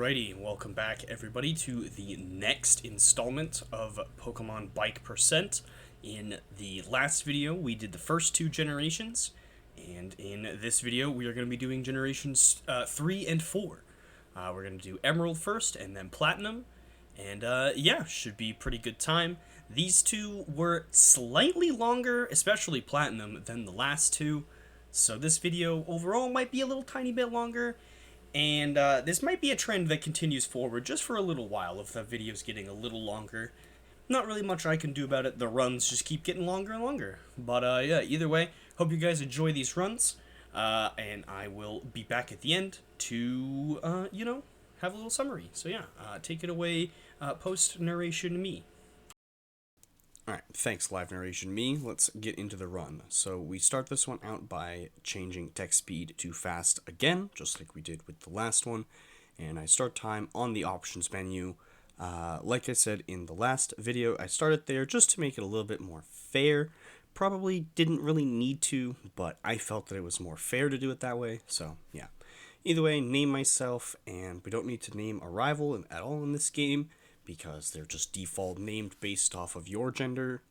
Alrighty, welcome back everybody to the next installment of Pokemon Bike Percent. In the last video, we did the first two generations, and in this video, we are going to be doing generations 3 and 4. We're going to do Emerald first, and then Platinum, and yeah, should be a pretty good time. These two were slightly longer, especially Platinum, than the last two, so this video overall might be a little tiny bit longer. And this might be a trend that continues forward just for a little while of the videos getting a little longer. Not really much I can do about it. The runs just keep getting longer and longer. But yeah, either way, hope you guys enjoy these runs. And I will be back at the end to, have a little summary. So yeah, take it away, post-narration me. Alright, thanks live narration me. Let's get into the run. So we start this one out by changing text speed to fast again, just like we did with the last one. And I start time on the options menu. Like I said in the last video, I started there just to make it a little bit more fair. Probably didn't really need to, but I felt that it was more fair to do it that way, so yeah. Either way, name myself, and we don't need to name a rival at all in this game, because they're just default named based off of your gender.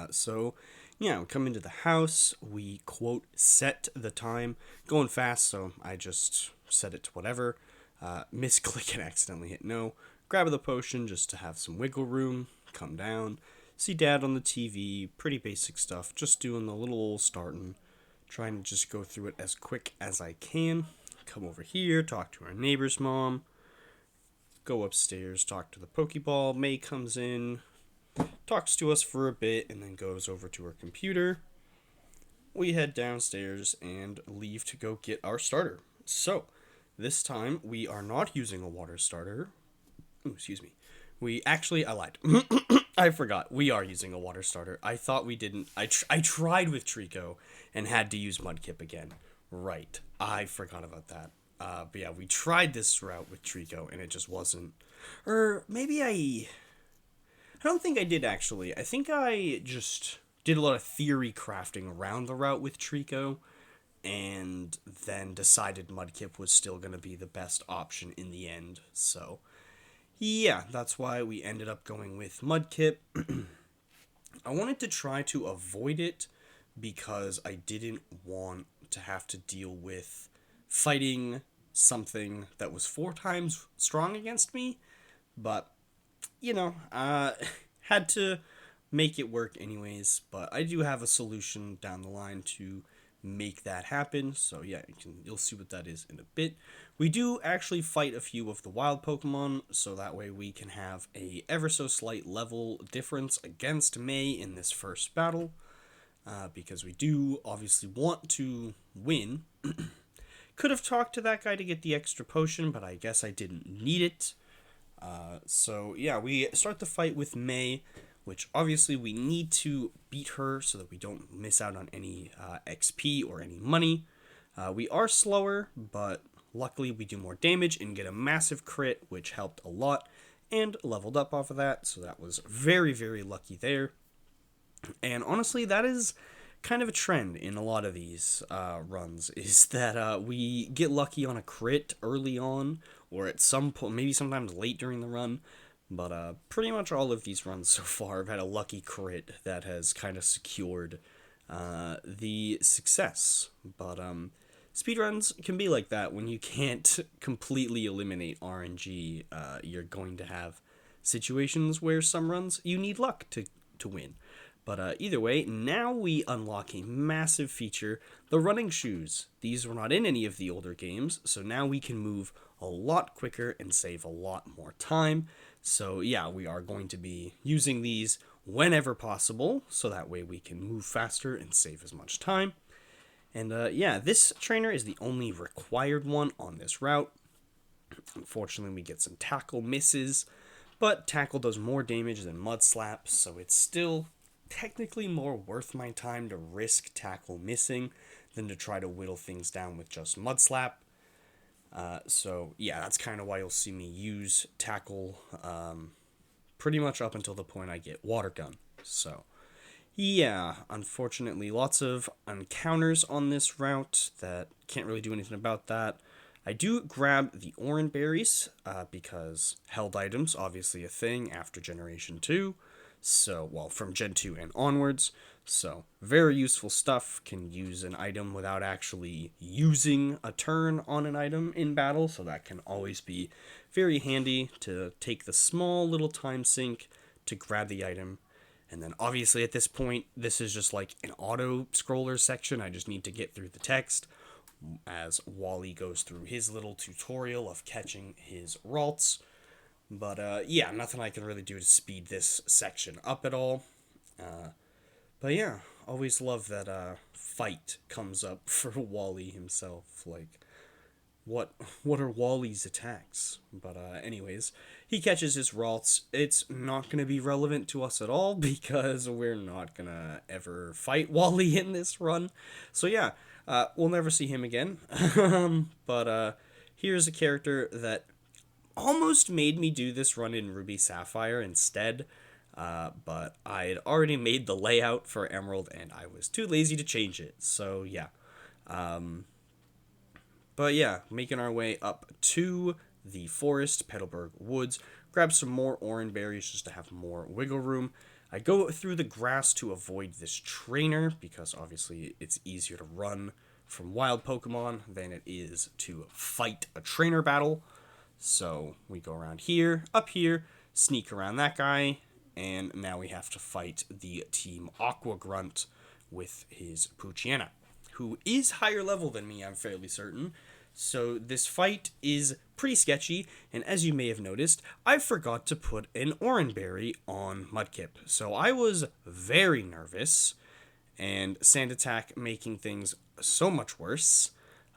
So, yeah, we come into the house, we, quote, set the time. Going fast, so I just set it to whatever. Misclick and accidentally hit no. Grab the potion just to have some wiggle room. Come down. See Dad on the TV. Pretty basic stuff. Just doing the little old starting. Trying to just go through it as quick as I can. Come over here, talk to our neighbor's mom. Go upstairs, talk to the Pokeball. May comes in, talks to us for a bit, and then goes over to her computer. We head downstairs and leave to go get our starter. So, this time, we are not using a water starter. Ooh, excuse me. I lied. I forgot. We are using a water starter. I thought we didn't. I tried with Trico and had to use Mudkip again. Right. I forgot about that. But yeah, we tried this route with Trico, and it just wasn't... Or maybe I don't think I did, actually. I think I just did a lot of theory crafting around the route with Trico, and then decided Mudkip was still going to be the best option in the end. So, yeah, that's why we ended up going with Mudkip. I wanted to try to avoid it, because I didn't want to have to deal with fighting something that was 4 times strong against me, but, had to make it work anyways. But I do have a solution down the line to make that happen, so yeah, you'll see what that is in a bit. We do actually fight a few of the wild Pokemon, so that way we can have a ever so slight level difference against May in this first battle, because we do obviously want to win. Could have talked to that guy to get the extra potion, but I guess I didn't need it. So yeah, we start the fight with May, which obviously we need to beat her so that we don't miss out on any XP or any money. We are slower, but luckily we do more damage and get a massive crit, which helped a lot, and leveled up off of that, so that was very, very lucky there. And honestly, that is kind of a trend in a lot of these runs, is that we get lucky on a crit early on, or at some point, maybe sometimes late during the run, but pretty much all of these runs so far have had a lucky crit that has kind of secured the success. But speedruns can be like that. When you can't completely eliminate RNG, you're going to have situations where some runs you need luck to win. But either way, now we unlock a massive feature, the running shoes. These were not in any of the older games, so now we can move a lot quicker and save a lot more time. So yeah, we are going to be using these whenever possible, so that way we can move faster and save as much time. And yeah, this trainer is the only required one on this route. Unfortunately, we get some tackle misses, but tackle does more damage than mud slap, so it's still technically more worth my time to risk tackle missing than to try to whittle things down with just mud slap. So yeah, that's kind of why you'll see me use tackle pretty much up until the point I get water gun. So yeah, unfortunately lots of encounters on this route that can't really do anything about that. I do grab the Hoenn berries because held items, obviously a thing after Generation 2. So, well, from Gen 2 and onwards. So, very useful stuff. Can use an item without actually using a turn on an item in battle. So, that can always be very handy to take the small little time sink to grab the item. And then, obviously, at this point, this is just like an auto scroller section. I just need to get through the text as Wally goes through his little tutorial of catching his Ralts. But yeah, nothing I can really do to speed this section up at all. But yeah, always love that fight comes up for Wally himself. Like, what are Wally's attacks? But anyways, he catches his Ralts. It's not going to be relevant to us at all because we're not going to ever fight Wally in this run. So yeah, we'll never see him again. But here's a character that almost made me do this run in Ruby Sapphire instead. But I had already made the layout for Emerald and I was too lazy to change it. So yeah. But yeah, making our way up to the forest, Petalburg Woods. Grab some more Hoenn berries just to have more wiggle room. I go through the grass to avoid this trainer because obviously it's easier to run from wild Pokemon than it is to fight a trainer battle. So we go around here, up here, sneak around that guy, and now we have to fight the Team Aqua Grunt with his Poochyena, who is higher level than me, I'm fairly certain. So this fight is pretty sketchy, and as you may have noticed, I forgot to put an Hoenn berry on Mudkip. So I was very nervous, and Sand Attack making things so much worse.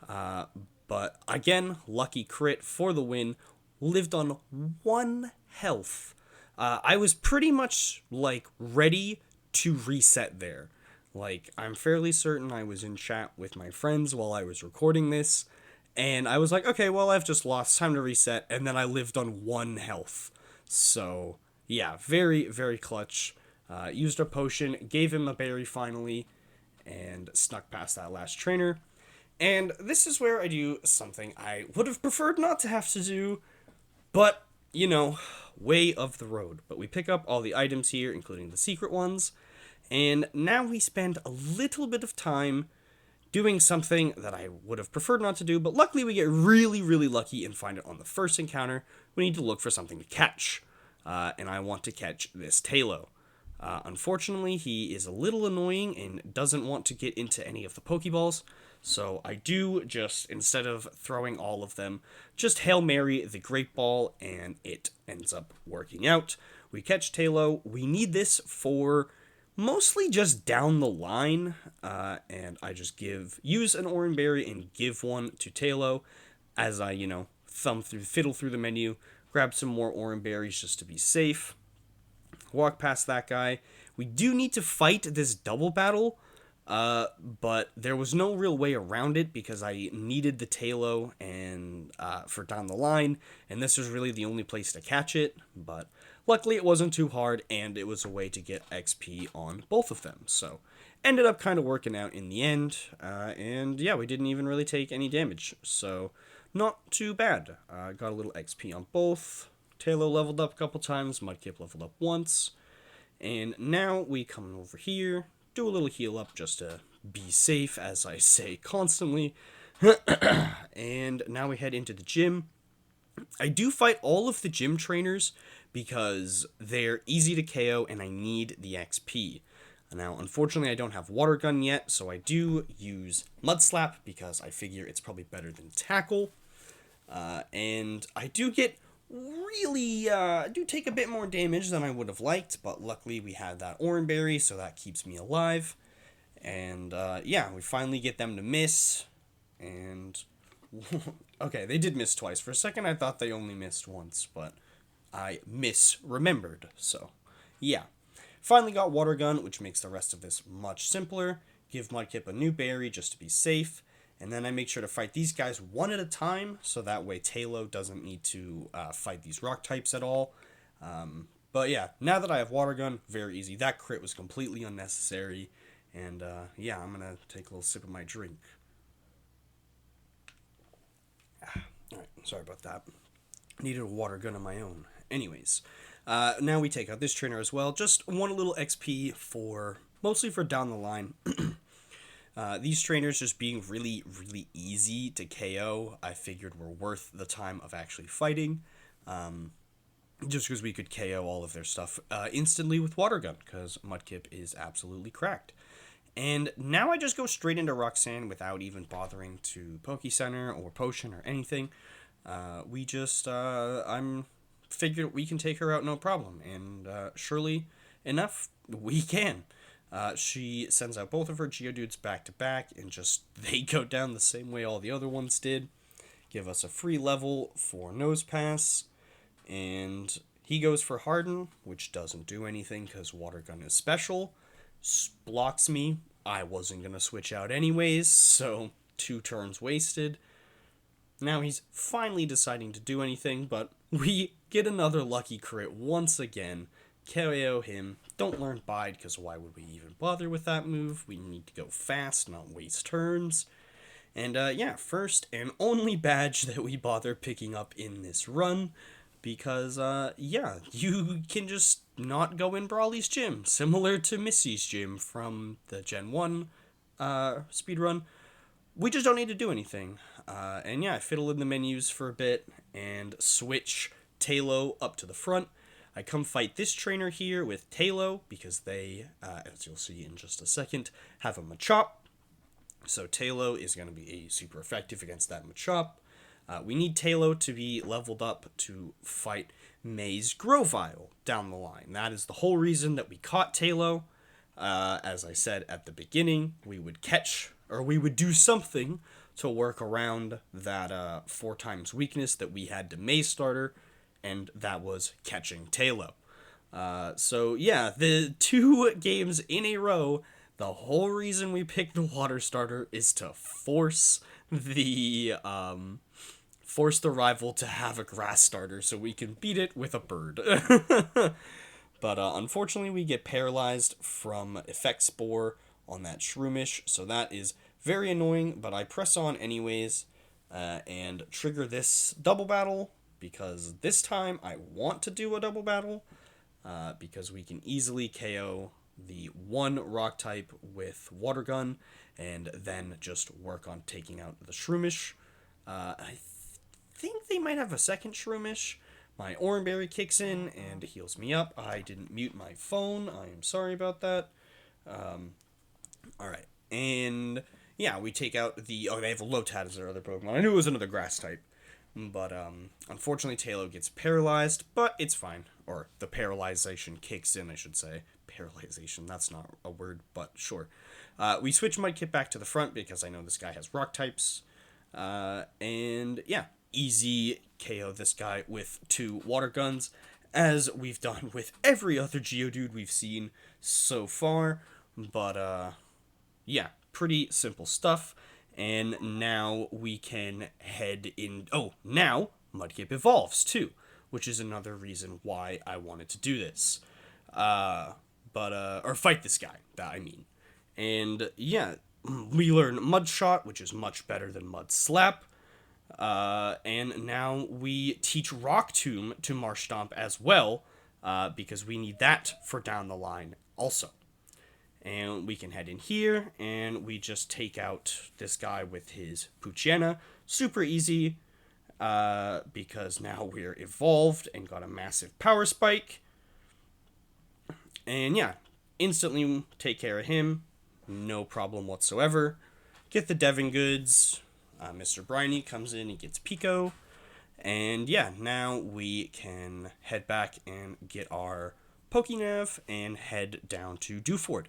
But again, lucky crit for the win. Lived on 1 health. I was pretty much like ready to reset there. Like, I'm fairly certain I was in chat with my friends while I was recording this, and I was like, okay, well, I've just lost, time to reset, and then I lived on 1 health. So, yeah, very, very clutch. Used a potion, gave him a berry finally, and snuck past that last trainer. And this is where I do something I would have preferred not to have to do, but, you know, way of the road. But we pick up all the items here, including the secret ones, and now we spend a little bit of time doing something that I would have preferred not to do, but luckily we get really, really lucky and find it on the first encounter. We need to look for something to catch, and I want to catch this Taillow. Unfortunately, he is a little annoying and doesn't want to get into any of the Pokeballs, so I do just, instead of throwing all of them, just Hail Mary the Great Ball, and it ends up working out. We catch Taillow. We need this for mostly just down the line, and I just use an Hoenn berry and give one to Taillow as I, fiddle through the menu, grab some more Hoenn berries just to be safe. Walk past that guy. We do need to fight this double battle, but there was no real way around it because I needed the Taillow and for down the line, and this was really the only place to catch it, but luckily it wasn't too hard, and it was a way to get XP on both of them, so ended up kind of working out in the end, and yeah, we didn't even really take any damage, so not too bad. Got a little XP on both. Taillow leveled up a couple times, Mudkip leveled up once, and now we come over here, do a little heal up just to be safe, as I say constantly, and now we head into the gym. I do fight all of the gym trainers because they're easy to KO and I need the XP. Now, unfortunately, I don't have Water Gun yet, so I do use Mud Slap because I figure it's probably better than Tackle, and I do get really do take a bit more damage than I would have liked, but luckily we had that Hoenn berry, so that keeps me alive. And yeah, we finally get them to miss, and okay, they did miss twice. For a second I thought they only missed once, but I misremembered, so yeah. Finally got Water Gun, which makes the rest of this much simpler. Give Mudkip a new berry just to be safe. And then I make sure to fight these guys one at a time, so that way Taillow doesn't need to fight these rock types at all. But yeah, now that I have Water Gun, very easy. That crit was completely unnecessary. And yeah, I'm going to take a little sip of my drink. Alright, sorry about that. Needed a water gun of my own. Anyways, now we take out this trainer as well. Just one little XP for, mostly for down the line. These trainers just being really, really easy to KO, I figured were worth the time of actually fighting. Just because we could KO all of their stuff instantly with Water Gun, because Mudkip is absolutely cracked. And now I just go straight into Roxanne without even bothering to Poke Center or Potion or anything. I'm figured we can take her out no problem, and surely enough, we can. She sends out both of her Geodudes back to back, and just they go down the same way all the other ones did. Give us a free level for Nose Pass, and he goes for Harden, which doesn't do anything because Water Gun is special. Blocks me. I wasn't going to switch out anyways, so 2 turns wasted. Now he's finally deciding to do anything, but we get another lucky crit once again. KO him. Don't learn Bide, because why would we even bother with that move? We need to go fast, not waste turns. And yeah, first and only badge that we bother picking up in this run, because yeah, you can just not go in Brawly's gym, similar to Missy's gym from the Gen 1 speedrun. We just don't need to do anything. And yeah, I fiddle in the menus for a bit and switch Talo up to the front. I come fight this trainer here with Talo because they, as you'll see in just a second, have a Machop. So Talo is going to be super effective against that Machop. We need Talo to be leveled up to fight May's Grovyle down the line. That is the whole reason that we caught Talo. As I said at the beginning, we would catch, or we would do something to work around that 4 times weakness that we had to May starter, and that was catching Talo. So yeah, the 2 games in a row, the whole reason we picked the water starter is to force the rival to have a grass starter so we can beat it with a bird. But unfortunately, we get paralyzed from Effect Spore on that Shroomish, so that is very annoying, but I press on anyways and trigger this double battle, because this time I want to do a double battle, because we can easily KO the 1 rock type with Water Gun, and then just work on taking out the Shroomish. I think they might have a second Shroomish. My Oranberry kicks in and heals me up. I didn't mute my phone. I am sorry about that. Alright. And yeah, we take out the... Oh, they have a Lotad as their other Pokemon. I knew it was another grass type. But unfortunately, Talo gets paralyzed, but it's fine. Or the paralyzation kicks in, I should say. Paralyzation, that's not a word, but sure. We switch Mudkip back to the front because I know this guy has rock types. And yeah, easy KO this guy with 2 water guns, as we've done with every other Geodude we've seen so far. But yeah, pretty simple stuff. And now we can head in... Oh, now Mudkip evolves too, which is another reason why I wanted to do this. Or fight this guy, that I mean. And yeah, we learn Mud Shot, which is much better than Mud Slap. And now we teach Rock Tomb to Marshtomp as well, because we need that for down the line also. And we can head in here, and we just take out this guy with his Poochyena. Super easy, because now we're evolved and got a massive power spike. And yeah, instantly take care of him. No problem whatsoever. Get the Devon goods. Mr. Briny comes in, he gets Pico. And yeah, now we can head back and get our Pokénav and head down to Dewford.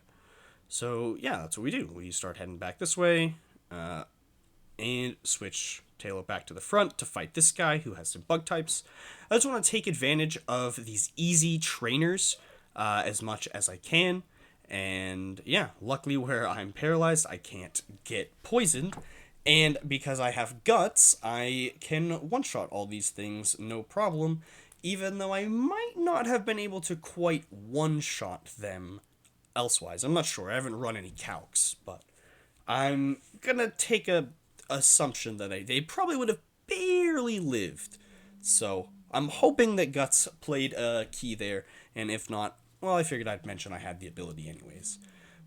So yeah, that's what we do. We start heading back this way, and switch Talo back to the front to fight this guy who has some bug types. I just want to take advantage of these easy trainers as much as I can. And yeah, luckily where I'm paralyzed, I can't get poisoned. And because I have guts, I can one-shot all these things no problem, even though I might not have been able to quite one-shot them elsewise. I'm not sure. I haven't run any calcs, but I'm gonna take a assumption that they probably would have barely lived. So I'm hoping that Guts played a key there, and if not, well, I figured I'd mention I had the ability anyways.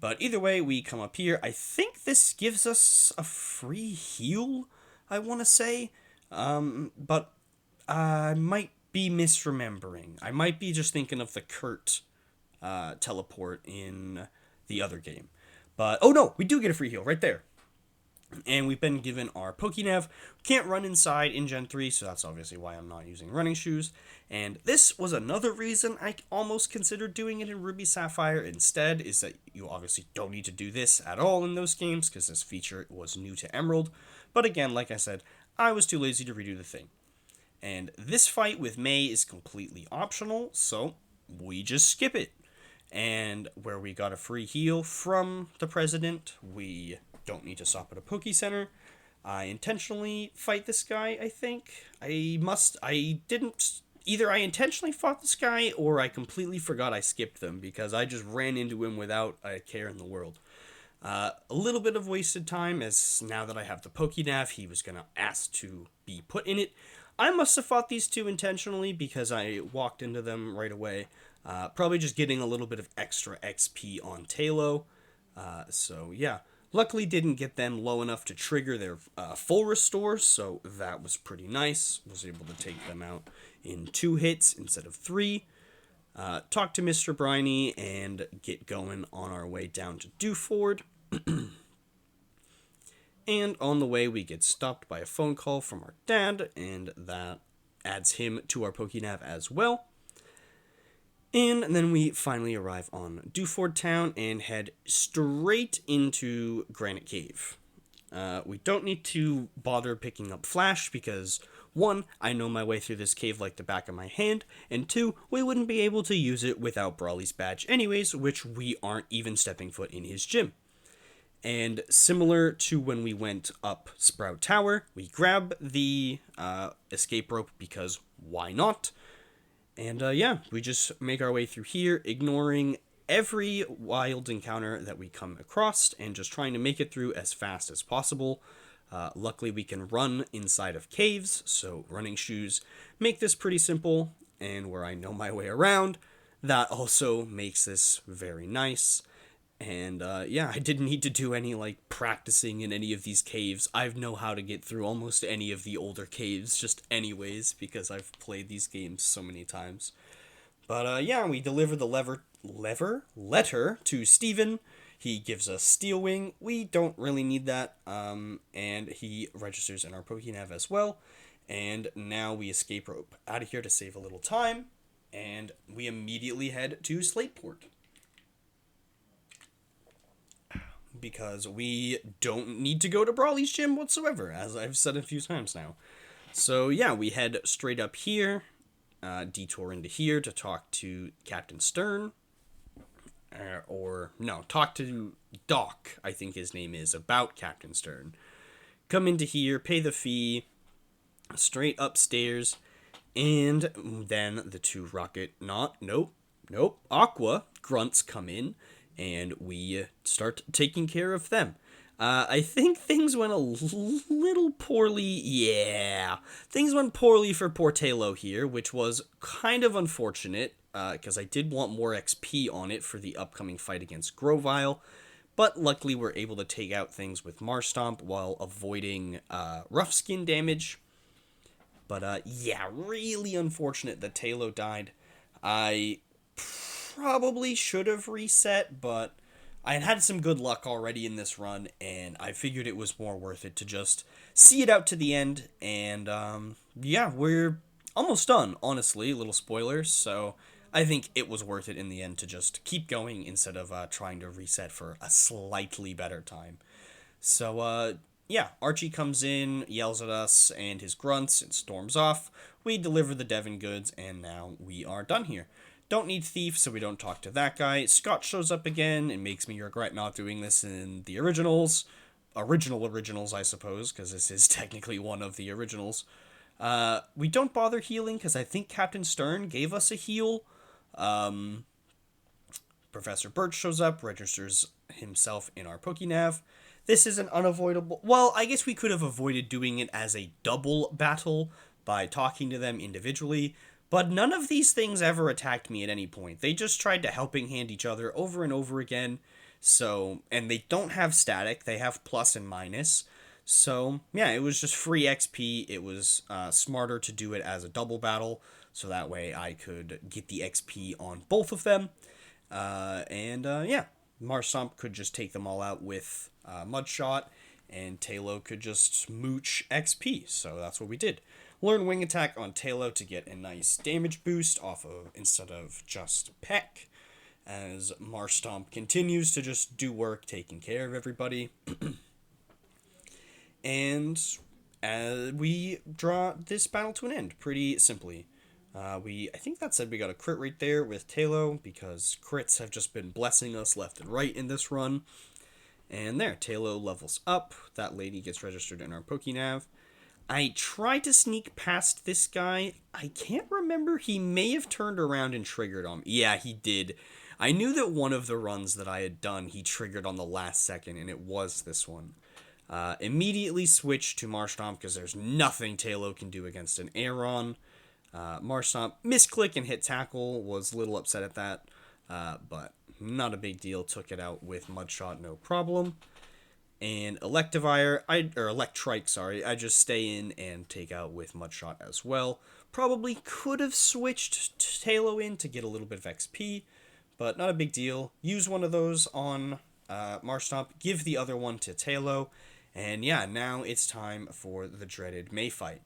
But either way, we come up here. I think this gives us a free heal, I want to say. But I might be misremembering. I might be just thinking of the Kurt teleport in the other game. But, oh no, we do get a free heal right there. And we've been given our Pokénav. Can't run inside in Gen 3, so that's obviously why I'm not using running shoes. And this was another reason I almost considered doing it in Ruby Sapphire instead, is that you obviously don't need to do this at all in those games, because this feature was new to Emerald. But again, like I said, I was too lazy to redo the thing. And this fight with May is completely optional, so we just skip it. And where we got a free heal from the president, we don't need to stop at a Poke Center. I intentionally fight this guy, I think. Either I intentionally fought this guy, or I completely forgot I skipped them, because I just ran into him without a care in the world. A little bit of wasted time, as now that I have the Pokénav, he was going to ask to be put in it. I must have fought these two intentionally, because I walked into them right away. Probably just getting a little bit of extra XP on Talo. So yeah, luckily didn't get them low enough to trigger their full restore, so that was pretty nice. Was able to take them out in 2 hits instead of 3. Talk to Mr. Briny and get going on our way down to Dewford. And on the way, we get stopped by a phone call from our dad, and that adds him to our Pokénav as well. And then we finally arrive on Dewford Town and head straight into Granite Cave. We don't need to bother picking up Flash because, 1, I know my way through this cave like the back of my hand, and 2, we wouldn't be able to use it without Brawly's badge anyways, which we aren't even stepping foot in his gym. And similar to when we went up Sprout Tower, we grab the escape rope because why not? And yeah, we just make our way through here, ignoring every wild encounter that we come across and just trying to make it through as fast as possible. Luckily, we can run inside of caves, so running shoes make this pretty simple. And where I know my way around, that also makes this very nice. And yeah, I didn't need to do any practicing in any of these caves. I know how to get through almost any of the older caves just anyways, because I've played these games so many times. But yeah, we deliver the letter to Steven. He gives us Steel Wing. We don't really need that. And he registers in our Pokénav as well. And now we escape rope out of here to save a little time. And we immediately head to Slateport, because we don't need to go to Brawly's gym whatsoever, as I've said a few times now. So yeah, we head straight up here, detour into here to talk to Captain Stern, talk to Doc, I think his name is, about Captain Stern. Come into here, pay the fee, straight upstairs, and then the 2 Aqua grunts come in, and we start taking care of them. I think things went a little poorly. Yeah, things went poorly for Portalo here, which was kind of unfortunate, because I did want more XP on it for the upcoming fight against Grovyle, but luckily we're able to take out things with Marstomp while avoiding rough skin damage. But yeah, really unfortunate that Talo died. I probably should have reset, but I had some good luck already in this run, and I figured it was more worth it to just see it out to the end. And yeah, we're almost done, honestly, little spoilers, so I think it was worth it in the end to just keep going instead of trying to reset for a slightly better time. So yeah, Archie comes in, yells at us and his grunts, and storms off. We deliver the Devon goods, and now we are done here. Don't need Thief, so we don't talk to that guy. Scott shows up again and makes me regret not doing this in the originals. Originals, I suppose, because this is technically one of the originals. We don't bother healing, because I think Captain Stern gave us a heal. Professor Birch shows up, registers himself in our Pokénav. this is an unavoidable... Well, I guess we could have avoided doing it as a double battle by talking to them individually, but none of these things ever attacked me at any point. They just tried to helping hand each other over and over again. So, and they don't have static, they have plus and minus. So, yeah, it was just free XP. It was smarter to do it as a double battle, so that way I could get the XP on both of them. Yeah, Marstomp could just take them all out with Mudshot, and Tailo could just mooch XP, so that's what we did. Learn Wing Attack on Tailo to get a nice damage boost off of instead of just Peck, as Marstomp continues to just do work taking care of everybody. And we draw this battle to an end pretty simply. I think that said we got a crit right there with Tailo, because crits have just been blessing us left and right in this run. And there, Tailo levels up. That lady gets registered in our Pokénav. I tried to sneak past this guy. I can't remember. He may have turned around and triggered on me. Yeah, he did. I knew that one of the runs that I had done, he triggered on the last second, and it was this one. Immediately switched to Marshtomp, because there's nothing Tailo can do against an Aeron. Marstomp misclick and hit tackle, was a little upset at that, but not a big deal. Took it out with Mudshot, no problem. And Electrike, sorry, I just stay in and take out with Mudshot as well. Probably could have switched Tailo in to get a little bit of XP, but not a big deal. Use one of those on Marstomp, give the other one to Tailo, and yeah, now it's time for the dreaded May fight.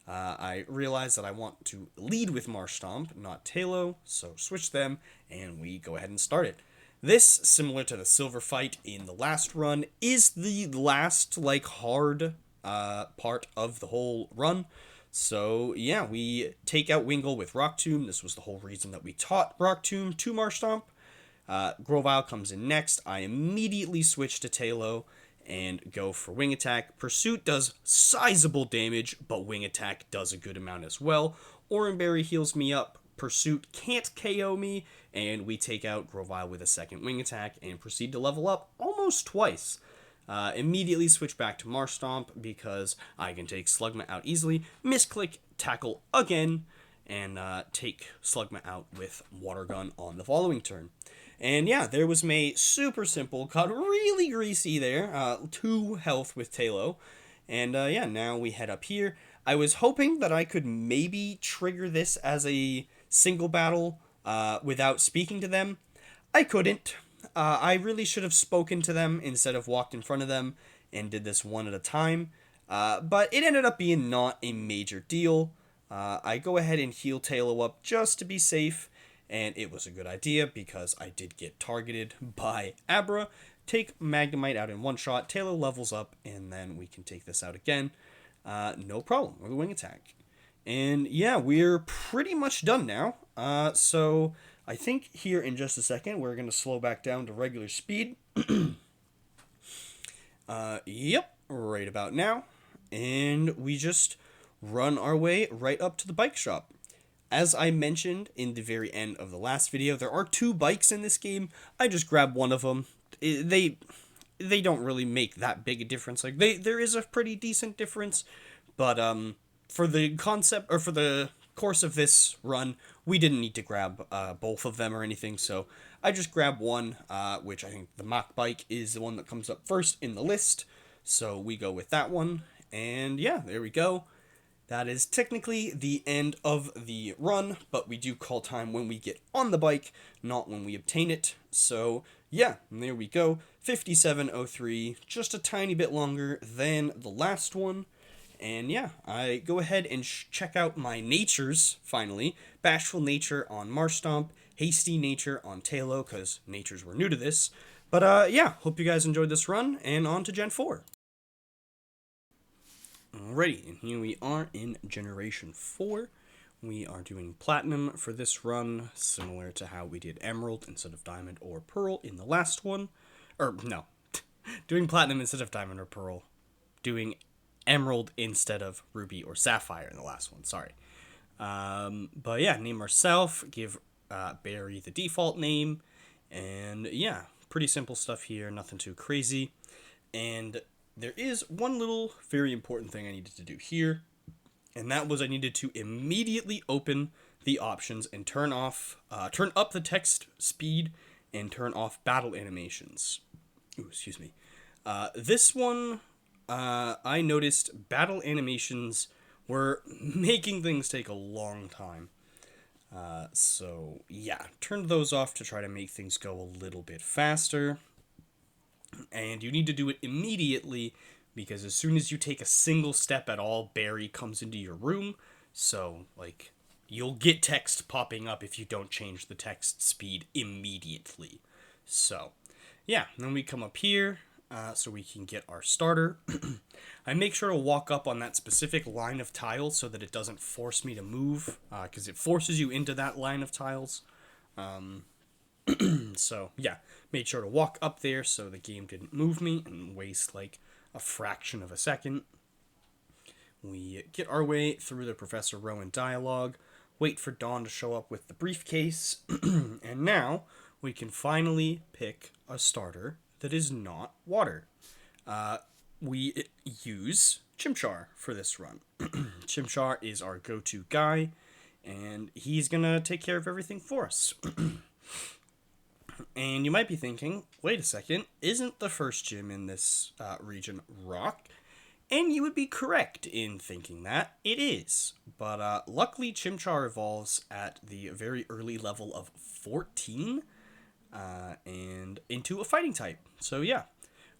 I realize that I want to lead with Marstomp, not Tailo, so switch them, and we go ahead and start it. This, similar to the silver fight in the last run, is the last, hard part of the whole run. So, yeah, we take out Wingull with Rock Tomb. This was the whole reason that we taught Rock Tomb to Marstomp. Grovyle comes in next. I immediately switch to Tailo and go for Wing Attack. Pursuit does sizable damage, but Wing Attack does a good amount as well. Oranberry heals me up. Pursuit can't KO me, and we take out Grovyle with a second Wing Attack and proceed to level up almost twice. Immediately switch back to Marstomp because I can take Slugma out easily. Misclick, tackle again, and take Slugma out with Water Gun on the following turn. And yeah, there was May. Super simple. Got really greasy there. 2 health with Tailo. And yeah, now we head up here. I was hoping that I could maybe trigger this as a single battle without speaking to them. I couldn't. I really should have spoken to them instead of walked in front of them and did this one at a time. But it ended up being not a major deal. I go ahead and heal Tailo up just to be safe. And it was a good idea because I did get targeted by Abra. Take Magnemite out in one shot. Tailo levels up, and then we can take this out again. No problem with a Wing Attack. And yeah, we're pretty much done now. So I think here in just a second, we're going to slow back down to regular speed. Yep, right about now. And we just run our way right up to the bike shop. As I mentioned in the very end of the last video, there are 2 bikes in this game. I just grabbed one of them. They don't really make that big a difference. There is a pretty decent difference, but for the concept, or for the course of this run, we didn't need to grab both of them or anything, so I just grabbed one, which I think the Mach bike is the one that comes up first in the list, so we go with that one, and yeah, there we go. That is technically the end of the run, but we do call time when we get on the bike, not when we obtain it. So, yeah, there we go. 57:03, just a tiny bit longer than the last one. And yeah, I go ahead and check out my natures, finally. Bashful Nature on Marstomp, Hasty Nature on Tailo, because natures were new to this. But yeah, hope you guys enjoyed this run, and on to Gen 4. Alrighty, and here we are in Generation 4. We are doing Platinum for this run, similar to how we did Emerald instead of Diamond or Pearl in the last one. Or, no, doing Platinum instead of Diamond or Pearl. Doing Emerald instead of Ruby or Sapphire in the last one, sorry. But yeah, name ourselves, give Barry the default name, and yeah, pretty simple stuff here, nothing too crazy. And there is one little very important thing I needed to do here, and that was I needed to immediately open the options and turn up the text speed and turn off battle animations. Ooh, excuse me. This one, I noticed battle animations were making things take a long time. So yeah, turned those off to try to make things go a little bit faster. And you need to do it immediately because as soon as you take a single step at all, Barry comes into your room. So, like, you'll get text popping up if you don't change the text speed immediately. So, yeah, then we come up here so we can get our starter. I make sure to walk up on that specific line of tiles so that it doesn't force me to move, because it forces you into that line of tiles. So, yeah, made sure to walk up there so the game didn't move me and waste like a fraction of a second. We get our way through the Professor Rowan dialogue, wait for Dawn to show up with the briefcase, and now we can finally pick a starter that is not water. We use Chimchar for this run. Chimchar is our go-to guy, and he's gonna take care of everything for us. And you might be thinking, wait a second, isn't the first gym in this region rock? And you would be correct in thinking that. It is. But luckily, Chimchar evolves at the very early level of 14 and into a fighting type. So yeah,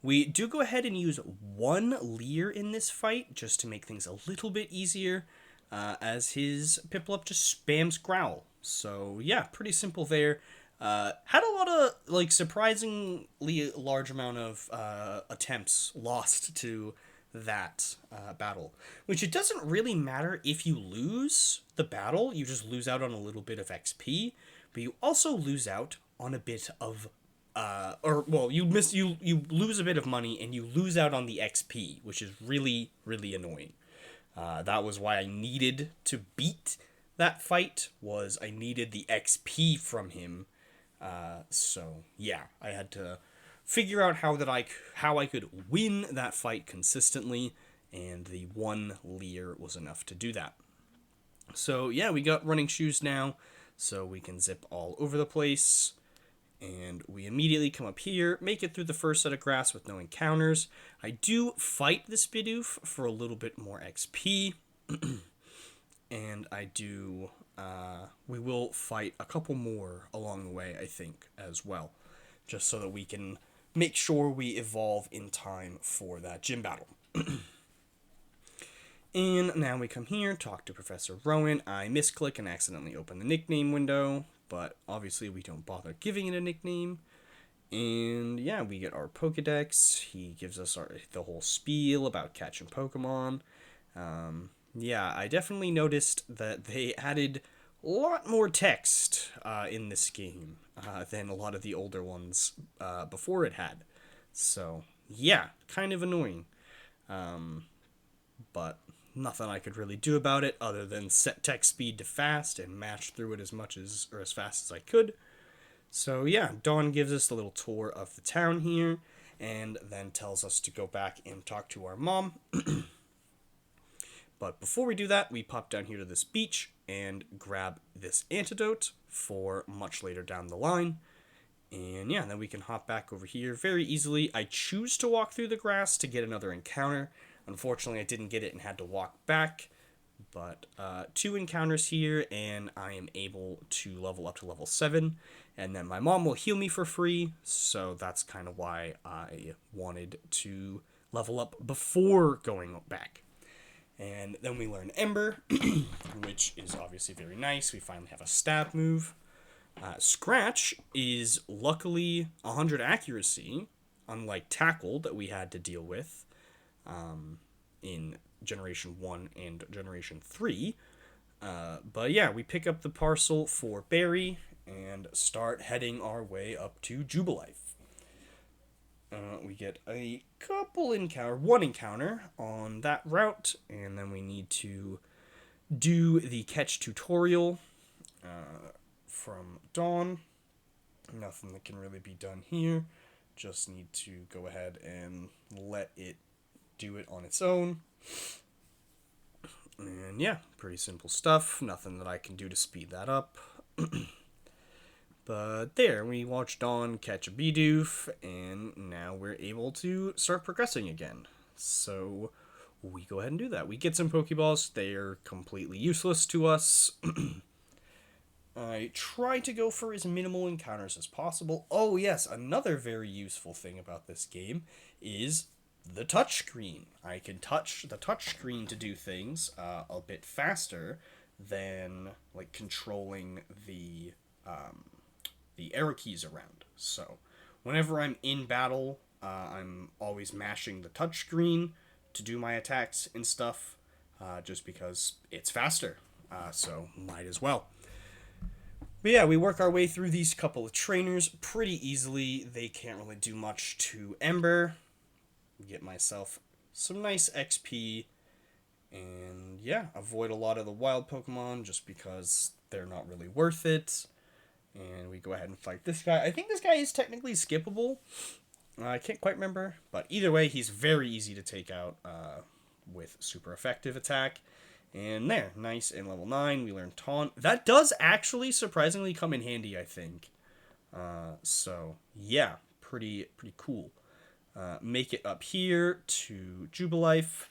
we do go ahead and use one Leer in this fight just to make things a little bit easier, as his Piplup just spams Growl. So yeah, pretty simple there. Had a lot of, like, surprisingly large amount of attempts lost to that battle. Which it doesn't really matter if you lose the battle, you just lose out on a little bit of XP, but you also lose out on a bit of you lose a bit of money and you lose out on the XP, which is really, really annoying. That was why I needed to beat that fight, was I needed the XP from him. So yeah, I had to figure out how I could win that fight consistently, and the one Leer was enough to do that. So yeah, we got running shoes now, so we can zip all over the place. And we immediately come up here, make it through the first set of grass with no encounters. I do fight this Bidoof for a little bit more XP. And I do, we will fight a couple more along the way, I think, as well. Just so that we can make sure we evolve in time for that gym battle. And now we come here, talk to Professor Rowan. I misclick and accidentally open the nickname window, but obviously we don't bother giving it a nickname. And yeah, we get our Pokedex. He gives us the whole spiel about catching Pokemon. Yeah, I definitely noticed that they added a lot more text in this game than a lot of the older ones before it had. So yeah, kind of annoying. But nothing I could really do about it other than set text speed to fast and match through it as fast as I could. So yeah, Dawn gives us a little tour of the town here, and then tells us to go back and talk to our mom. But before we do that, we pop down here to this beach and grab this antidote for much later down the line. And yeah, then we can hop back over here very easily. I choose to walk through the grass to get another encounter. Unfortunately, I didn't get it and had to walk back. But 2 encounters here, and I am able to level up to level 7. And then my mom will heal me for free, so that's kind of why I wanted to level up before going back. And then we learn Ember, which is obviously very nice. We finally have a stab move. Scratch is luckily 100 accuracy, unlike Tackle that we had to deal with in Generation 1 and Generation 3. But yeah, we pick up the parcel for Barry and start heading our way up to Jubilife. We get one encounter on that route, and then we need to do the catch tutorial from Dawn. Nothing that can really be done here. just need to go ahead and let it do it on its own. And yeah, pretty simple stuff. Nothing that I can do to speed that up. But there, we watched Dawn catch a Bidoof, and now we're able to start progressing again. So we go ahead and do that. We get some Pokeballs. They are completely useless to us. I try to go for as minimal encounters as possible. Oh yes, another very useful thing about this game is the touchscreen. I can touch the touchscreen to do things a bit faster than like controlling the arrow keys around. So whenever I'm in battle, I'm always mashing the touchscreen to do my attacks and stuff, just because it's faster. So might as well. But yeah, we work our way through these couple of trainers pretty easily. They can't really do much to Ember. Get myself some nice XP. And yeah, avoid a lot of the wild Pokemon just because they're not really worth it. And we go ahead and fight this guy. I think this guy is technically skippable. I can't quite remember. But either way, he's very easy to take out with super effective attack. And there, nice. In level 9, we learn Taunt. That does actually surprisingly come in handy, I think. So, yeah, pretty cool. Make it up here to Jubilife.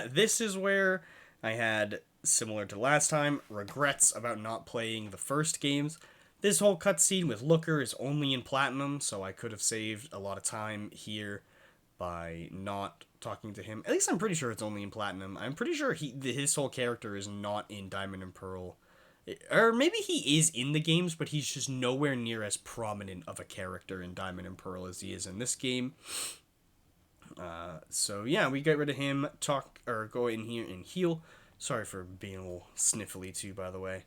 This is where I had, similar to last time, regrets about not playing the first games. This whole cutscene with Looker is only in Platinum, so I could have saved a lot of time here by not talking to him. At least I'm pretty sure it's only in Platinum. I'm pretty sure his whole character is not in Diamond and Pearl. Or maybe he is in the games, but he's just nowhere near as prominent of a character in Diamond and Pearl as he is in this game. So yeah, we get rid of him, go in here and heal. Sorry for being a little sniffly too, by the way.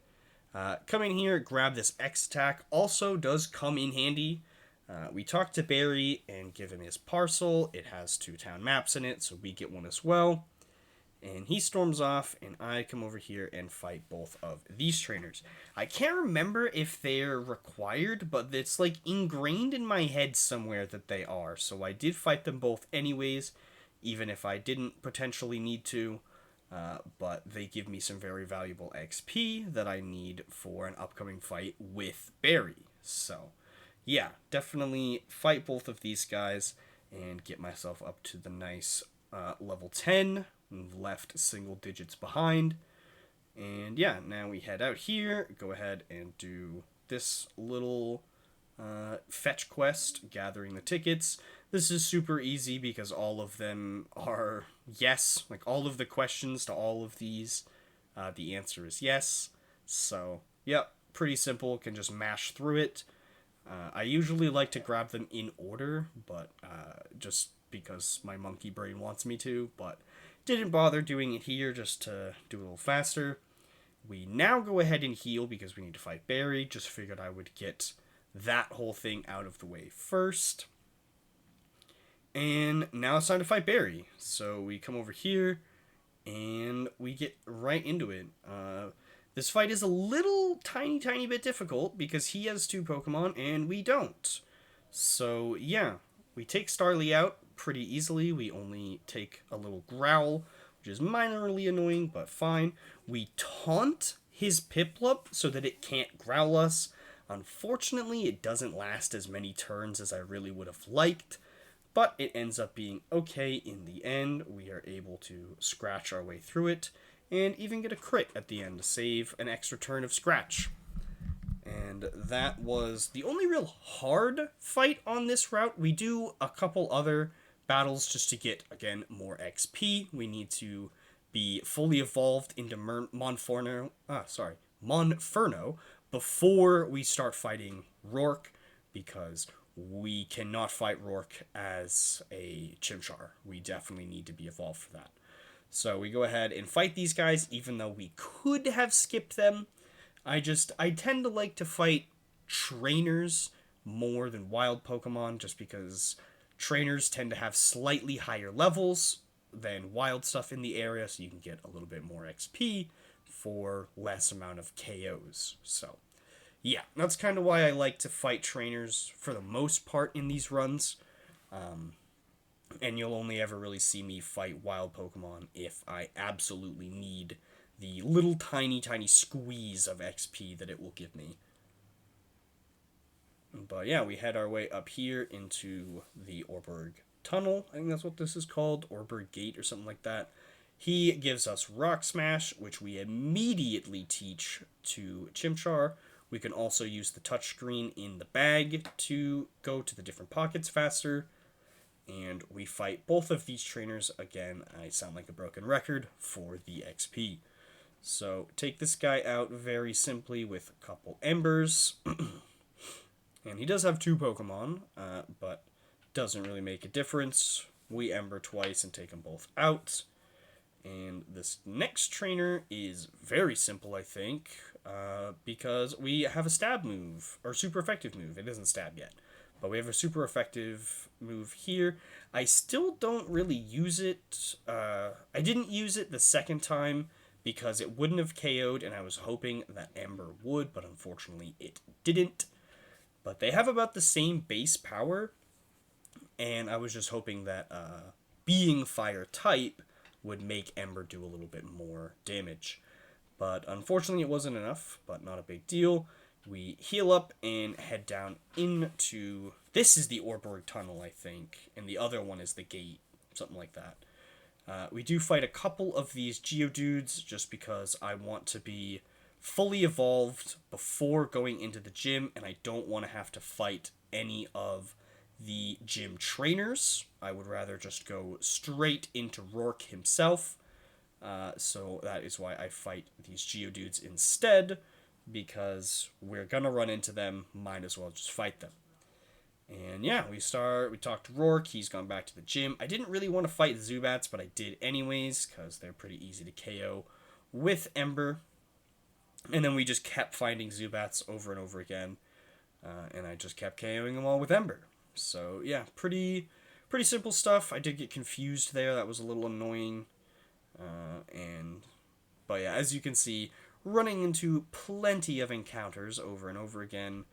Come in here, grab this X attack. Also does come in handy. We talk to Barry and give him his parcel. It has 2 town maps in it, so we get one as well. And he storms off, and I come over here and fight both of these trainers. I can't remember if they're required, but it's like ingrained in my head somewhere that they are. So I did fight them both anyways, even if I didn't potentially need to. But they give me some very valuable XP that I need for an upcoming fight with Barry. So yeah, definitely fight both of these guys and get myself up to the nice level 10, left single digits behind. And yeah, now we head out here, go ahead and do this little fetch quest, gathering the tickets. This is super easy because all of them are yes. Like all of the questions to all of these, the answer is yes. So, yep, pretty simple, can just mash through it. I usually like to grab them in order, but just because my monkey brain wants me to, but didn't bother doing it here just to do a little faster. We now go ahead and heal because we need to fight Barry. Just figured I would get that whole thing out of the way first. And now it's time to fight Barry. So we come over here and we get right into it. This fight is a little tiny bit difficult because he has 2 Pokemon and we don't. So yeah, we take Starly out pretty easily. We only take a little Growl, which is minorly annoying, but fine. We taunt his Piplup so that it can't growl us. Unfortunately, it doesn't last as many turns as I really would have liked, but it ends up being okay in the end. We are able to scratch our way through it, and even get a crit at the end to save an extra turn of scratch. And that was the only real hard fight on this route. We do a couple other battles just to get, again, more XP. We need to be fully evolved into Monferno before we start fighting Rourke, because we cannot fight Rourke as a Chimchar. We definitely need to be evolved for that. So we go ahead and fight these guys, even though we could have skipped them. I tend to like to fight trainers more than wild Pokemon, just because trainers tend to have slightly higher levels than wild stuff in the area, so you can get a little bit more XP for less amount of KOs. So Yeah, that's kind of why I like to fight trainers for the most part in these runs. And you'll only ever really see me fight wild Pokemon if I absolutely need the little tiny squeeze of XP that it will give me. But yeah, we head our way up here into the Orberg Tunnel. I think that's what this is called, Orberg Gate or something like that. He gives us Rock Smash, which we immediately teach to Chimchar. We can also use the touchscreen in the bag to go to the different pockets faster. And we fight both of these trainers. Again, I sound like a broken record for the XP. So take this guy out very simply with a couple embers. And he does have two Pokemon, but doesn't really make a difference. We Ember twice and take them both out. And this next trainer is very simple, I think, because we have a stab move, or super effective move. It isn't stab yet, but we have a super effective move here. I still don't really use it. I didn't use it the second time because it wouldn't have KO'd, and I was hoping that Ember would, but unfortunately it didn't. But they have about the same base power, and I was just hoping that being fire type would make Ember do a little bit more damage. But unfortunately it wasn't enough, but not a big deal. We heal up and head down into... This is the Orberg Tunnel, I think, and the other one is the gate, something like that. We do fight a couple of these Geodudes just because I want to be fully evolved before going into the gym, and I don't want to have to fight any of the gym trainers. I would rather just go straight into Rourke himself. So that is why I fight these Geodudes instead, because we're gonna run into them, might as well just fight them. And yeah, we talk to Rourke, he's gone back to the gym. I didn't really want to fight Zubats, but I did anyways, because they're pretty easy to KO with Ember. And then we just kept finding Zubats over and over again, and I just kept KOing them all with Ember. So yeah, pretty simple stuff. I did get confused there, that was a little annoying. But yeah, as you can see, running into plenty of encounters over and over again,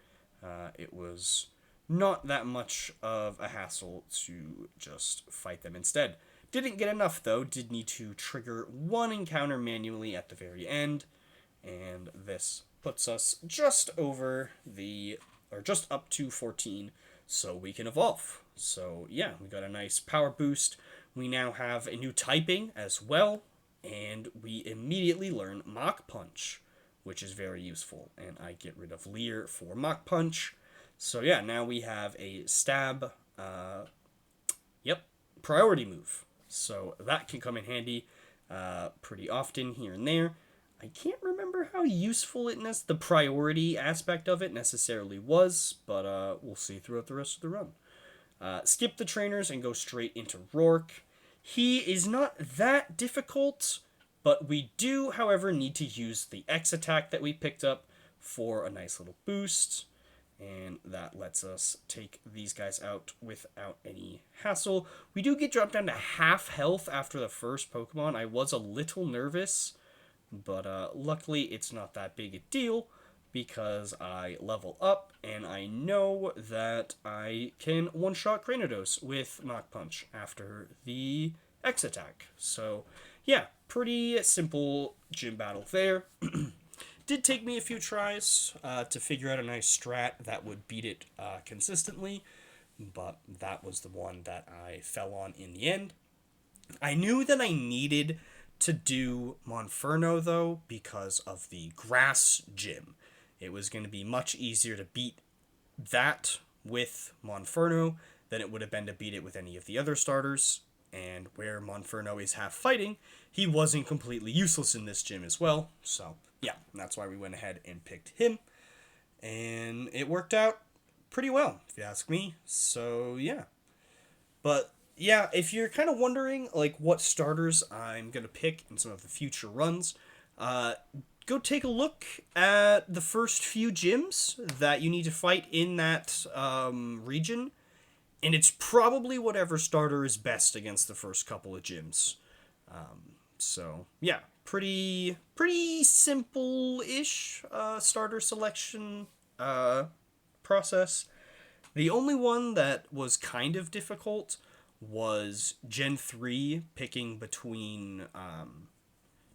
it was not that much of a hassle to just fight them instead. Didn't get enough though, did need to trigger one encounter manually at the very end, and this puts us just up to 14, so we can evolve. So yeah, we got a nice power boost. We now have a new typing as well, and we immediately learn Mach Punch, which is very useful, and I get rid of Leer for Mach Punch. So yeah, now we have a stab, priority move. So that can come in handy pretty often here and there. I can't remember how useful the priority aspect of it necessarily was, but we'll see throughout the rest of the run. Skip the trainers and go straight into Rourke. He is not that difficult, but we do, however, need to use the X attack that we picked up for a nice little boost, and that lets us take these guys out without any hassle. We do get dropped down to half health after the first Pokemon. I was a little nervous, but luckily it's not that big a deal, because I level up, and I know that I can one-shot Cranidos with Mach Punch after the X attack. So, yeah, pretty simple gym battle there. Did take me a few tries to figure out a nice strat that would beat it consistently, but that was the one that I fell on in the end. I knew that I needed to do Monferno, though, because of the grass gym. It was going to be much easier to beat that with Monferno than it would have been to beat it with any of the other starters. And where Monferno is half fighting, he wasn't completely useless in this gym as well. So, yeah, that's why we went ahead and picked him. And it worked out pretty well, if you ask me. So, yeah. But, yeah, if you're kind of wondering, like, what starters I'm going to pick in some of the future runs, go take a look at the first few gyms that you need to fight in that region, and it's probably whatever starter is best against the first couple of gyms. So, yeah, pretty simple-ish starter selection process. The only one that was kind of difficult was Gen 3 picking between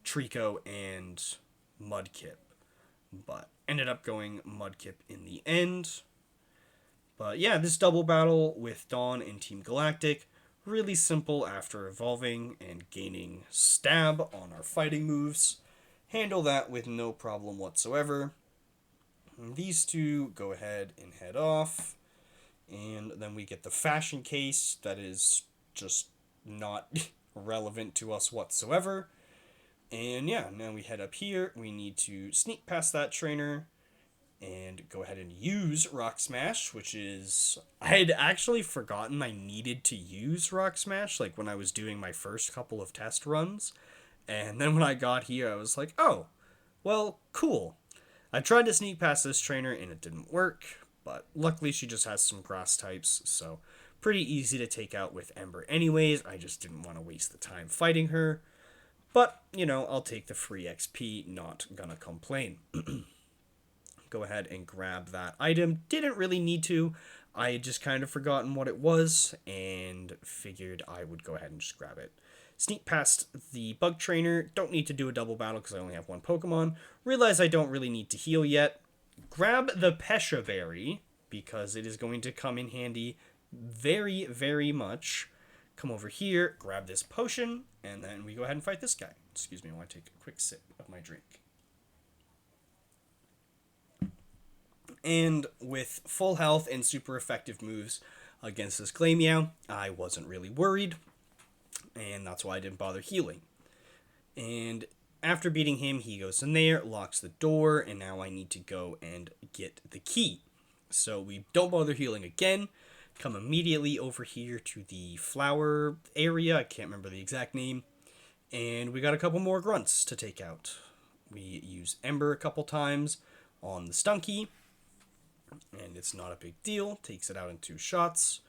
Trico and Mudkip, but ended up going Mudkip in the end. But yeah, this double battle with Dawn and Team Galactic, really simple after evolving and gaining stab on our fighting moves. Handle that with no problem whatsoever. And these two go ahead and head off. And then we get the fashion case that is just not relevant to us whatsoever. And yeah, now we head up here. We need to sneak past that trainer and go ahead and use Rock Smash, which is... I had actually forgotten I needed to use Rock Smash, like when I was doing my first couple of test runs. And then when I got here, I was like, oh, well, cool. I tried to sneak past this trainer and it didn't work, but luckily she just has some grass types, so pretty easy to take out with Ember anyways. I just didn't want to waste the time fighting her. But, you know, I'll take the free XP, not gonna complain. Go ahead and grab that item. Didn't really need to. I had just kind of forgotten what it was and figured I would go ahead and just grab it. Sneak past the bug trainer. Don't need to do a double battle because I only have one Pokemon. Realize I don't really need to heal yet. Grab the Pesha Berry because it is going to come in handy very, very much. Come over here, grab this potion, and then we go ahead and fight this guy. Excuse me, I want to take a quick sip of my drink. And with full health and super effective moves against this Glameow, I wasn't really worried, and that's why I didn't bother healing. And after beating him, he goes in there, locks the door, and now I need to go and get the key. So we don't bother healing again, come immediately over here to the flower area, I can't remember the exact name, and we got a couple more grunts to take out. We use Ember a couple times on the Stunky, and it's not a big deal, takes it out in 2 shots.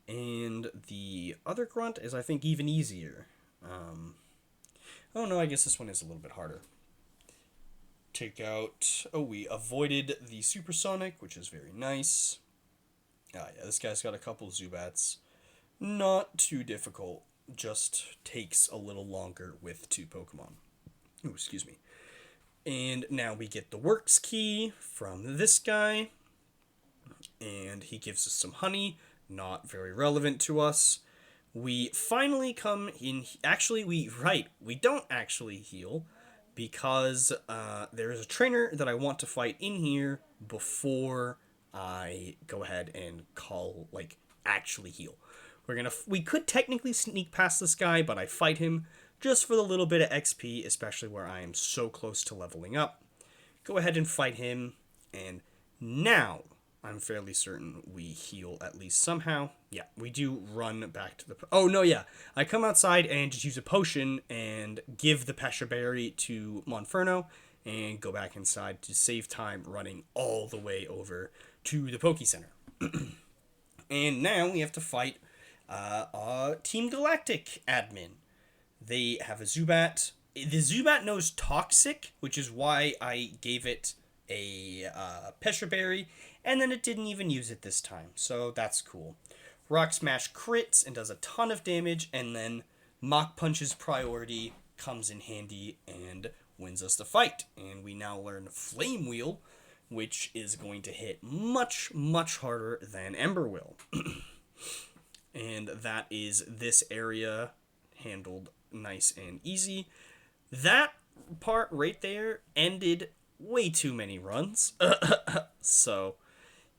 And the other grunt is, I think, even easier. Oh no, I guess this one is a little bit harder. Take out... Oh, we avoided the Supersonic, which is very nice. Ah, yeah, this guy's got a couple Zubats. Not too difficult, just takes a little longer with 2 Pokemon. Oh, excuse me. And now we get the Works Key from this guy. And he gives us some honey, not very relevant to us. We finally come in... Actually, we don't actually heal, because there is a trainer that I want to fight in here before I go ahead and actually heal. We could technically sneak past this guy, but I fight him just for the little bit of XP, especially where I am so close to leveling up. Go ahead and fight him, and now I'm fairly certain we heal at least somehow. Yeah, we do run back to the... Oh, no, yeah. I come outside and just use a potion and give the Pesha Berry to Monferno and go back inside to save time running all the way over to the Poke Center. And now we have to fight Team Galactic admin. They have a Zubat. The Zubat knows Toxic, which is why I gave it a Pesha Berry, and then it didn't even use it this time, so that's cool. Rock Smash crits and does a ton of damage, and then Mach Punch's priority comes in handy and wins us the fight. And we now learn Flame Wheel, which is going to hit much, much harder than Ember will. And that is this area handled nice and easy. That part right there ended way too many runs. So,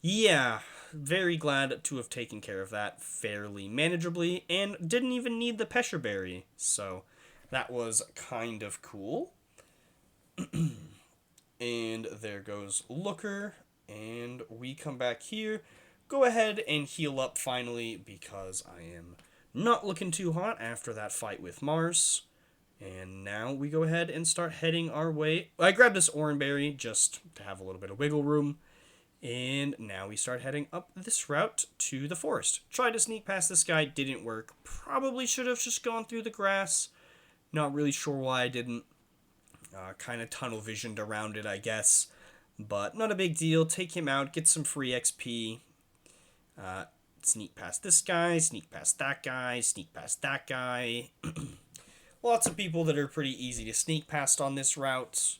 yeah, very glad to have taken care of that fairly manageably, and didn't even need the Pesha Berry, so that was kind of cool. And there goes Looker, and we come back here. Go ahead and heal up finally, because I am not looking too hot after that fight with Mars. And now we go ahead and start heading our way. I grabbed this Oran Berry just to have a little bit of wiggle room. And now we start heading up this route to the forest. Tried to sneak past this guy, didn't work. Probably should have just gone through the grass. Not really sure why I didn't. Kind of tunnel visioned around it, I guess. But not a big deal. Take him out, get some free XP. Sneak past this guy, sneak past that guy, sneak past that guy. Lots of people that are pretty easy to sneak past on this route.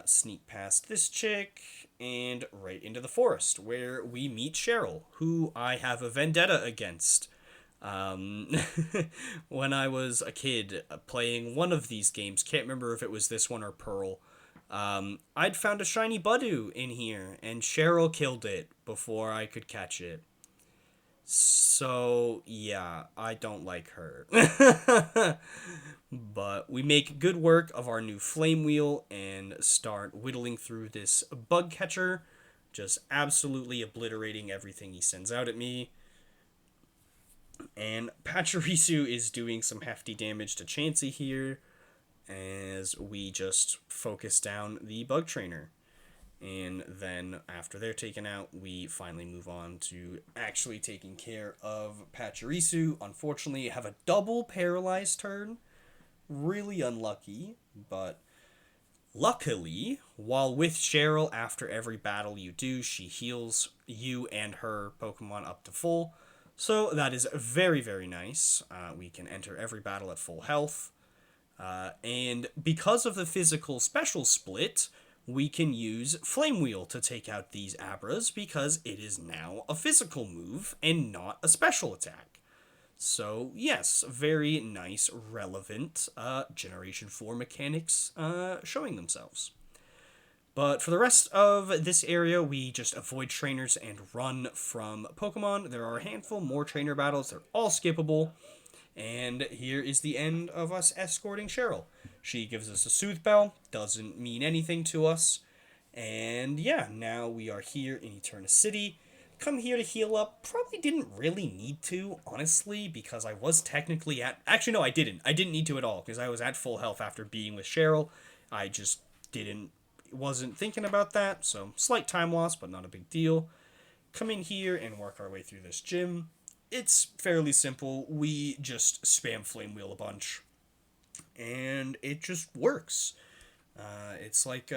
Sneak past this chick, and right into the forest, where we meet Cheryl, who I have a vendetta against. Um, when I was a kid playing one of these games, can't remember if it was this one or Pearl, I'd found a shiny Budew in here, and Cheryl killed it before I could catch it. So, yeah, I don't like her. But we make good work of our new flame wheel and start whittling through this bug catcher, just absolutely obliterating everything he sends out at me. And Pachirisu is doing some hefty damage to Chansey here as we just focus down the bug trainer. And then after they're taken out, we finally move on to actually taking care of Pachirisu. Unfortunately, have a double paralyzed turn. Really unlucky, but luckily, while with Cheryl, after every battle you do, she heals you and her Pokemon up to full. So that is very, very nice. We can enter every battle at full health. And because of the physical special split, we can use Flame Wheel to take out these Abras because it is now a physical move and not a special attack. So, yes, very nice, relevant Generation 4 mechanics showing themselves. But for the rest of this area, we just avoid trainers and run from Pokemon. There are a handful more trainer battles. They're all skippable. And here is the end of us escorting Cheryl. She gives us a Soothe Bell. Doesn't mean anything to us. And yeah, now we are here in Eterna City. Come here to heal up. Probably didn't really need to, honestly, because I was technically at... Actually, no, I didn't. I didn't need to at all, because I was at full health after being with Cheryl. I just wasn't thinking about that, so slight time loss, but not a big deal. Come in here and work our way through this gym. It's fairly simple. We just spam Flame Wheel a bunch, and it just works. It's like,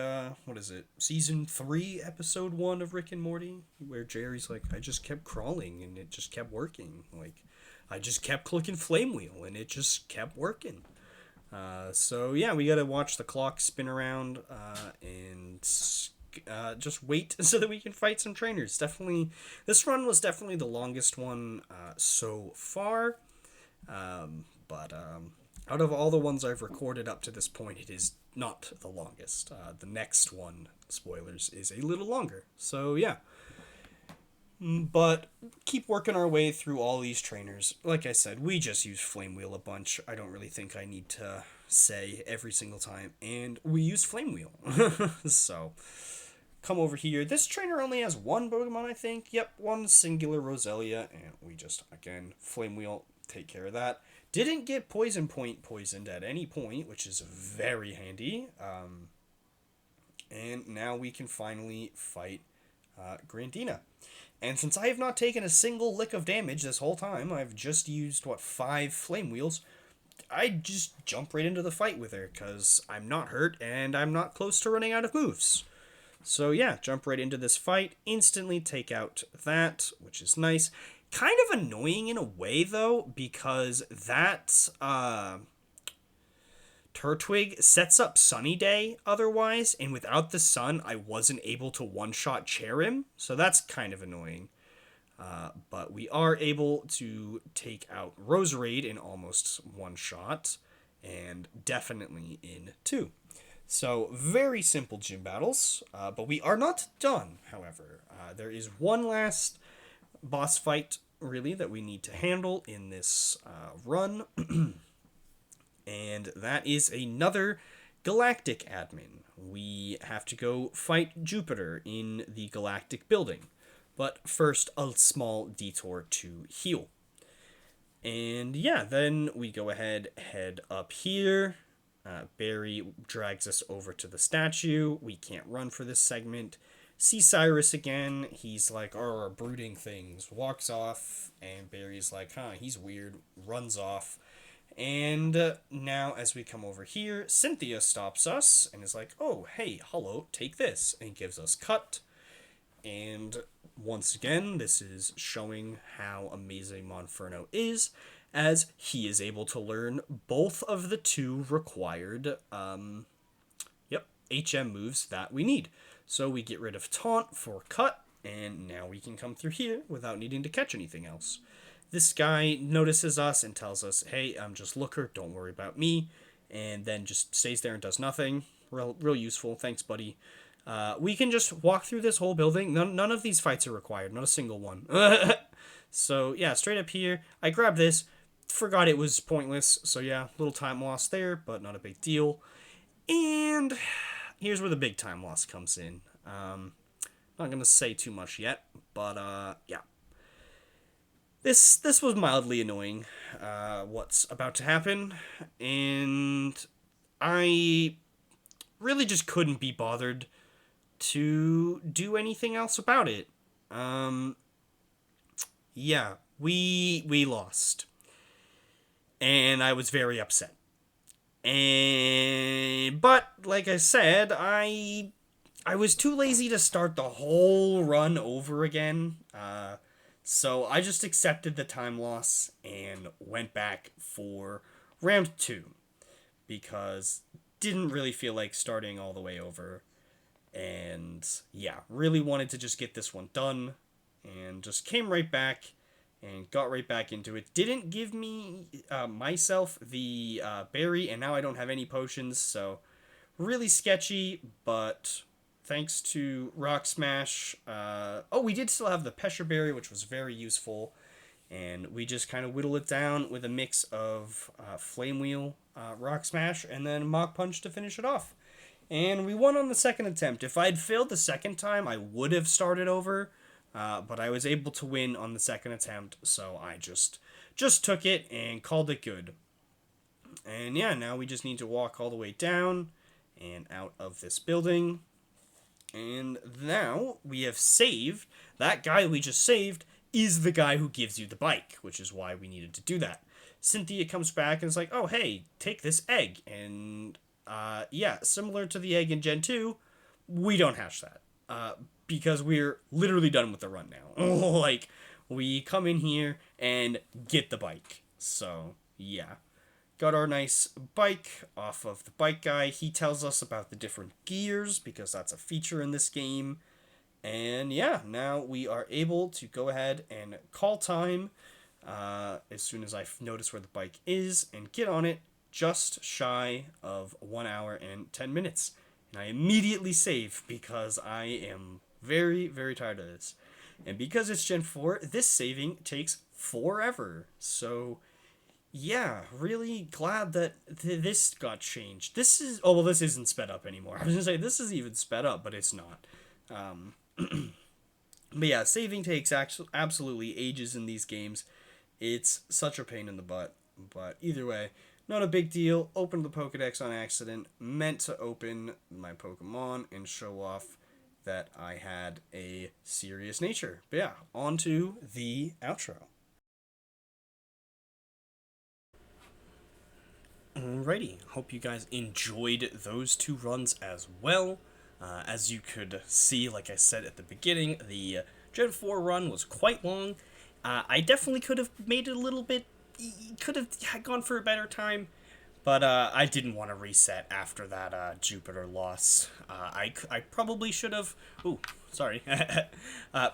what is it? Season 3, Episode 1 of Rick and Morty, where Jerry's like, I just kept crawling, and it just kept working. Like, I just kept clicking Flame Wheel, and it just kept working. So, yeah, we gotta watch the clock spin around, and just wait so that we can fight some trainers. This run was definitely the longest one so far. But out of all the ones I've recorded up to this point, it is not the longest. The next one, spoilers, is a little longer. So yeah. But keep working our way through all these trainers. Like I said, we just use Flame Wheel a bunch. I don't really think I need to say every single time. And we use Flame Wheel. So, come over here. This trainer only has one Pokemon, I think. Yep, one singular Roselia. And we just, again, Flame Wheel, take care of that. Didn't get Poison Point poisoned at any point, which is very handy. And now we can finally fight Grandina. And since I have not taken a single lick of damage this whole time, I've just used, 5 Flame Wheels, I just jump right into the fight with her, because I'm not hurt, and I'm not close to running out of moves. So yeah, jump right into this fight, instantly take out that, which is nice. Kind of annoying in a way, though, because that, Turtwig sets up Sunny Day otherwise, and without the sun, I wasn't able to one-shot chair him, so that's kind of annoying. But we are able to take out Roserade in almost one shot, and definitely in 2. So, very simple gym battles, but we are not done, however. There is one last boss fight, really, that we need to handle in this run. And that is another Galactic admin. We have to go fight Jupiter in the Galactic building. But first, a small detour to heal. And yeah, then we go ahead, head up here. Barry drags us over to the statue. We can't run for this segment. See Cyrus again. He's like, brooding things. Walks off, and Barry's like, he's weird. Runs off. And now, as we come over here, Cynthia stops us and is like, "Oh, hey, hello, take this," and gives us cut. And once again, this is showing how amazing Monferno is, as he is able to learn both of the two required, HM moves that we need. So we get rid of Taunt for cut, and now we can come through here without needing to catch anything else. This guy notices us and tells us, "Hey, I'm just Looker, don't worry about me," and then just stays there and does nothing. Real useful. Thanks, buddy. We can just walk through this whole building. None of these fights are required. Not a single one. So, yeah, straight up here. I grabbed this. Forgot it was pointless. So, yeah, little time loss there, but not a big deal. And here's where the big time loss comes in. Not going to say too much yet, but, yeah. This was mildly annoying, what's about to happen. And I really just couldn't be bothered to do anything else about it. Yeah, we lost, and I was very upset. And but like I said, I was too lazy to start the whole run over again. So I just accepted the time loss and went back for round 2 because didn't really feel like starting all the way over. And yeah, really wanted to just get this one done and just came right back and got right back into it. Didn't give me myself the berry, and now I don't have any potions, so really sketchy, but thanks to Rock Smash, we did still have the Pesher Berry, which was very useful, and we just kind of whittle it down with a mix of Flame Wheel, Rock Smash, and then Mach Punch to finish it off. And we won on the second attempt. If I'd failed the second time, I would have started over, but I was able to win on the second attempt, so I just took it and called it good. And yeah, now we just need to walk all the way down and out of this building. And now we have saved. That guy we just saved is the guy who gives you the bike, which is why we needed to do that. Cynthia comes back and is like, "Oh, hey, take this egg." And yeah, similar to the egg in Gen 2, we don't hash that. Because we're literally done with the run now. Like, we come in here and get the bike. So, yeah. Got our nice bike off of the bike guy. He tells us about the different gears because that's a feature in this game. And yeah, now we are able to go ahead and call time as soon as I notice where the bike is and get on it just shy of 1 hour and 10 minutes. And I immediately save because I am very, very tired of this. And because it's Gen 4, this saving takes forever. So, yeah, really glad that this got changed. This is... Oh, well, this isn't sped up anymore. I was going to say, this is even sped up, but it's not. But yeah, saving takes absolutely ages in these games. It's such a pain in the butt. But either way, not a big deal. Opened the Pokedex on accident. Meant to open my Pokemon and show off that I had a serious nature. But yeah, on to the outro. Alrighty, hope you guys enjoyed those 2 runs as well. As you could see, like I said at the beginning, the Gen 4 run was quite long. I definitely could have made it a little bit, could have gone for a better time, but I didn't want to reset after that Jupiter loss. I probably should have, ooh, sorry,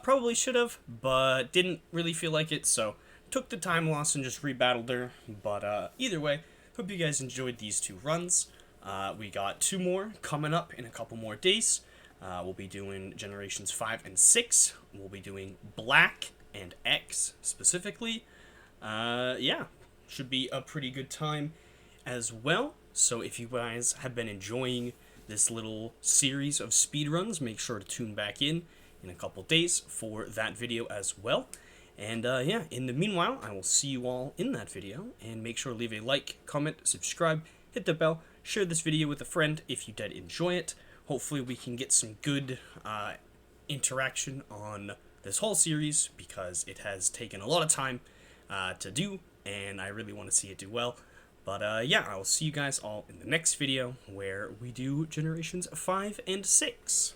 probably should have, but didn't really feel like it, so took the time loss and just rebattled her. But either way, hope you guys enjoyed these 2 runs. We got 2 more coming up in a couple more days. We'll be doing Generations 5 and 6. We'll be doing Black and X specifically. Yeah, should be a pretty good time as well. So if you guys have been enjoying this little series of speedruns, make sure to tune back in a couple days for that video as well. And yeah, in the meanwhile, I will see you all in that video, and make sure to leave a like, comment, subscribe, hit the bell, share this video with a friend if you did enjoy it. Hopefully we can get some good interaction on this whole series, because it has taken a lot of time to do, and I really want to see it do well. But yeah, I will see you guys all in the next video where we do generations 5 and 6.